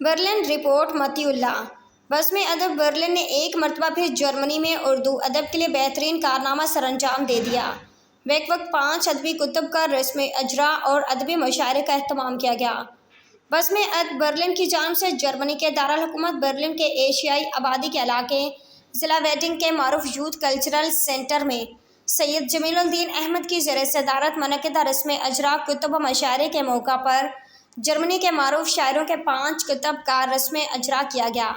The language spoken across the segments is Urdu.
برلن رپورٹ مطیع اللہ۔ بزم ادب برلن نے ایک مرتبہ پھر جرمنی میں اردو ادب کے لیے بہترین کارنامہ سر انجام دے دیا۔ بیک وقت 5 ادبی کتب کا رسمی اجرا اور ادبی مشاعرے کا اہتمام کیا گیا۔ بزم ادب برلن کی جانب سے جرمنی کے دارالحکومت برلن کے ایشیائی آبادی کے علاقے ضلع ویٹنگ کے معروف یوتھ کلچرل سینٹر میں سید جمیل الدین احمد کی زیر صدارت منعقدہ رسمی اجرا کتب و مشاعرے کے موقع پر جرمنی کے معروف شاعروں کے 5 کتب کا رسمی اجرا کیا گیا،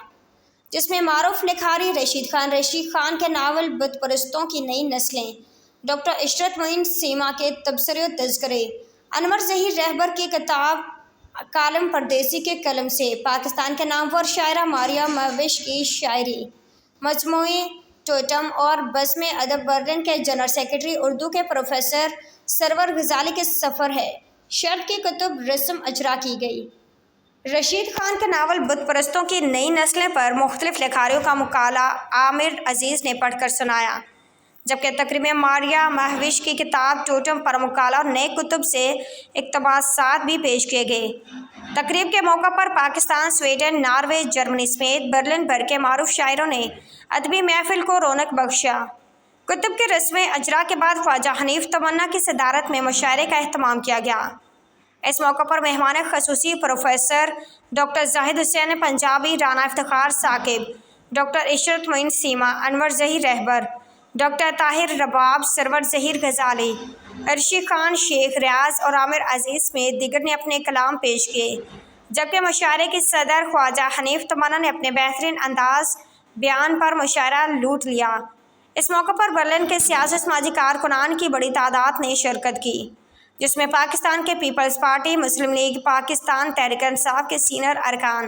جس میں معروف لکھاری رشید خان کے ناول بت پرستوں کی نئی نسلیں، ڈاکٹر عشرت معین سیما کے تبصرے و تذکرے، انور ظہیر رہبر کی کتاب کالم پردیسی کے قلم سے، پاکستان کے نامور شاعرہ ماریہ مہوش کی شاعری مجموعہ ٹوٹم اور بزم ادب برلن کے جنرل سیکرٹری اردو کے پروفیسر سرور غزالی کے سفر ہے شرط کی کتب رسم اجرا کی گئی۔ رشید خان کے ناول بت پرستوں کی نئی نسلیں پر مختلف لکھاریوں کا مقالہ عامر عزیز نے پڑھ کر سنایا، جبکہ تقریب میں ماریہ مہوش کی کتاب ٹوٹم پر مقالہ اور نئے کتب سے اقتباسات بھی پیش کیے گئے۔ تقریب کے موقع پر پاکستان، سویڈن، ناروے، جرمنی سمیت برلن بھر کے معروف شاعروں نے ادبی محفل کو رونق بخشا۔ کتب کے رسمی اجرا کے بعد خواجہ حنیف تمنا کی صدارت میں مشاعرے کا اہتمام کیا گیا۔ اس موقع پر مہمان خصوصی پروفیسر ڈاکٹر زاہد حسین پنجابی، رانا افتخار ثاقب، ڈاکٹر عشرت معین سیما، انور ظہیر رہبر، ڈاکٹر طاہر رباب، سرور ظہیر غزالی، رشید خان، شیخ ریاض اور عامر عزیز سمیت دیگر نے اپنے کلام پیش کیے، جبکہ مشاعرے کی صدر خواجہ حنیف تمنا نے اپنے بہترین انداز بیان پر مشاعرہ لوٹ لیا۔ اس موقع پر برلن کے سیاسی سماجی کارکنان کی بڑی تعداد نے شرکت کی، جس میں پاکستان کے پیپلز پارٹی، مسلم لیگ پاکستان، تحریک انصاف کے سینئر ارکان،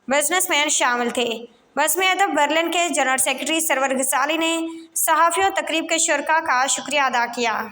بزنس مین شامل تھے۔ بزم ادب برلن کے جنرل سیکرٹری سرور غزالی نے صحافیوں اور تقریب کے شرکاء کا شکریہ ادا کیا۔